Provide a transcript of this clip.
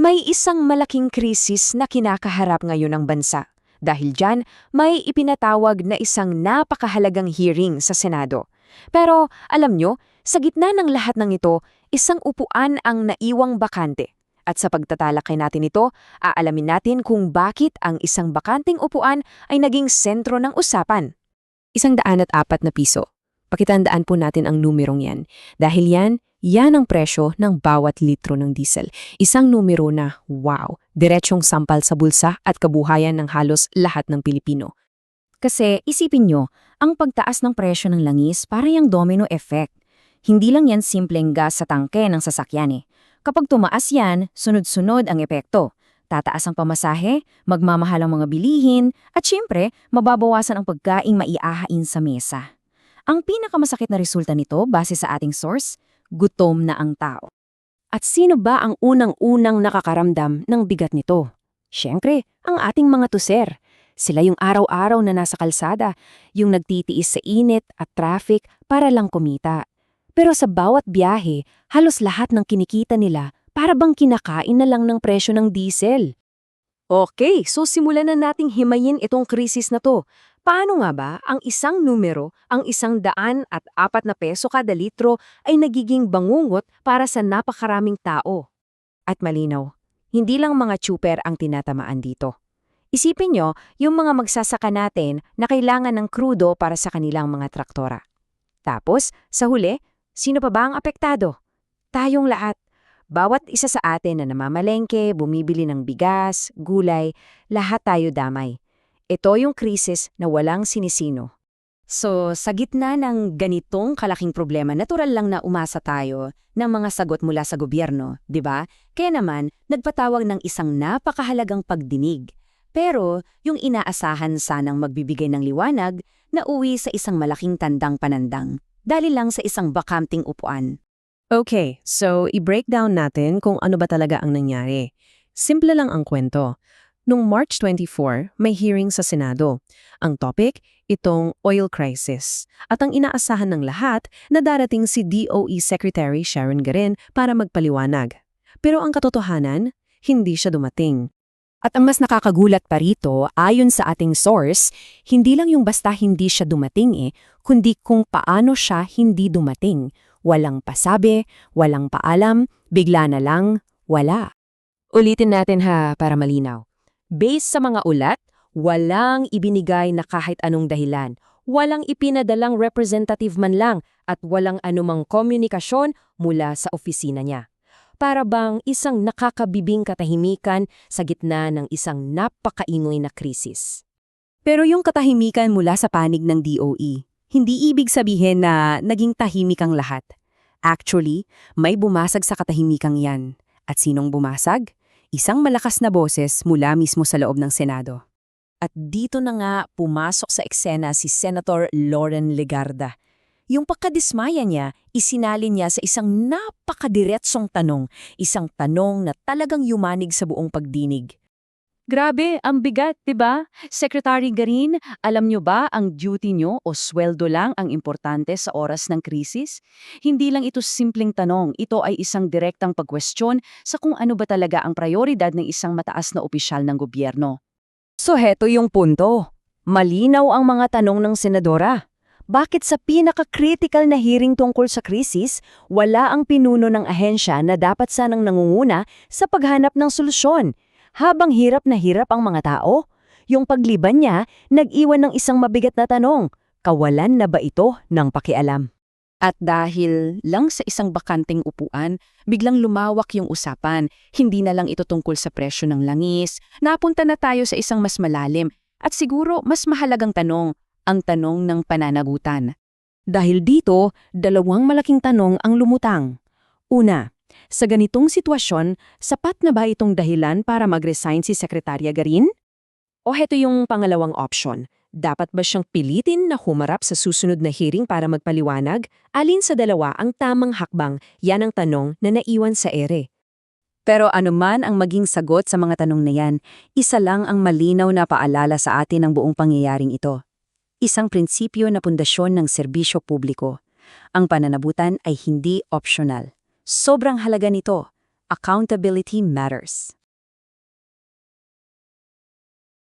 May isang malaking krisis na kinakaharap ngayon ng bansa. Dahil dyan, may ipinatawag na isang napakahalagang hearing sa Senado. Pero alam nyo, sa gitna ng lahat ng ito, isang upuan ang naiwang bakante. At sa pagtatalakay natin ito, aalamin natin kung bakit ang isang bakanting upuan ay naging sentro ng usapan. 104 na piso. Pakitandaan po natin ang numerong yan. Dahil yan ang presyo ng bawat litro ng diesel. Isang numero na, wow, diretsyong sampal sa bulsa at kabuhayan ng halos lahat ng Pilipino. Kasi isipin nyo, ang pagtaas ng presyo ng langis para yung domino effect. Hindi lang yan simpleng gas sa tangke ng sasakyan eh. Kapag tumaas yan, sunod-sunod ang epekto. Tataas ang pamasahe, magmamahal ang mga bilihin, at syempre, mababawasan ang pagkaing maiahain sa mesa. Ang pinakamasakit na resulta nito, base sa ating source, gutom na ang tao. At sino ba ang unang-unang nakakaramdam ng bigat nito? Siyempre, ang ating mga tuser. Sila yung araw-araw na nasa kalsada, yung nagtitiis sa init at traffic para lang kumita. Pero sa bawat biyahe, halos lahat ng kinikita nila para bang kinakain na lang ng presyo ng diesel. Okay, so simulan na nating himayin itong krisis na to. Paano nga ba ang isang numero, ang 104 na peso kada litro ay nagiging bangungot para sa napakaraming tao? At malinaw, hindi lang mga tsuper ang tinatamaan dito. Isipin nyo yung mga magsasaka natin na kailangan ng krudo para sa kanilang mga traktora. Tapos, sa huli, sino pa ba ang apektado? Tayong lahat. Bawat isa sa atin na namamalengke, bumibili ng bigas, gulay, lahat tayo damay. Ito yung krisis na walang sinisino. So, sa gitna ng ganitong kalaking problema, natural lang na umasa tayo ng mga sagot mula sa gobyerno, di ba? Kaya naman, nagpatawag ng isang napakahalagang pagdinig. Pero, yung inaasahan sanang magbibigay ng liwanag, nauwi sa isang malaking tandang panandang, dahil lang sa isang bakanting upuan. Okay, so i-breakdown natin kung ano ba talaga ang nangyari. Simple lang ang kwento. Noong March 24, may hearing sa Senado. Ang topic, itong oil crisis. At ang inaasahan ng lahat na darating si DOE Secretary Sharon Garin para magpaliwanag. Pero ang katotohanan, hindi siya dumating. At ang mas nakakagulat pa rito, ayon sa ating source, hindi lang yung basta hindi siya dumating kundi kung paano siya hindi dumating. Walang pasabi, walang paalam, bigla na lang, wala. Ulitin natin para malinaw. Based sa mga ulat, walang ibinigay na kahit anong dahilan, walang ipinadalang representative man lang at walang anumang komunikasyon mula sa opisina niya. Para bang isang nakakabibing katahimikan sa gitna ng isang napakaingay na krisis. Pero yung katahimikan mula sa panig ng DOE, hindi ibig sabihin na naging tahimik ang lahat. Actually, may bumasag sa katahimikang yan. At sinong bumasag? Isang malakas na boses mula mismo sa loob ng Senado. At dito na nga pumasok sa eksena si Senator Loren Legarda. Yung pagkadismaya niya, isinalin niya sa isang napakadiretsong tanong, isang tanong na talagang yumanig sa buong pagdinig. Grabe, ang bigat, 'di ba? Secretary Garin, alam nyo ba ang duty nyo o sweldo lang ang importante sa oras ng krisis? Hindi lang ito simpleng tanong, ito ay isang direktang pagkwestiyon sa kung ano ba talaga ang prioridad ng isang mataas na opisyal ng gobyerno. So heto yung punto. Malinaw ang mga tanong ng senadora. Bakit sa pinaka-critical na hearing tungkol sa krisis, wala ang pinuno ng ahensya na dapat sanang nangunguna sa paghanap ng solusyon? Habang hirap na hirap ang mga tao, yung pagliban niya nag-iwan ng isang mabigat na tanong, kawalan na ba ito ng pakialam? At dahil lang sa isang bakanting upuan, biglang lumawak yung usapan. Hindi na lang ito tungkol sa presyo ng langis, napunta na tayo sa isang mas malalim at siguro mas mahalagang tanong, ang tanong ng pananagutan. Dahil dito, dalawang malaking tanong ang lumutang. Una, sa ganitong sitwasyon, sapat na ba itong dahilan para mag-resign si Sekretarya Garin? O heto yung pangalawang option, dapat ba siyang pilitin na humarap sa susunod na hearing para magpaliwanag? Alin sa dalawa ang tamang hakbang? Yan ang tanong na naiwan sa ere. Pero anuman ang maging sagot sa mga tanong na yan, isa lang ang malinaw na paalala sa atin ng buong pangyayaring ito. Isang prinsipyo na pundasyon ng serbisyo publiko. Ang pananabutan ay hindi optional. Sobrang halaga nito. Accountability matters.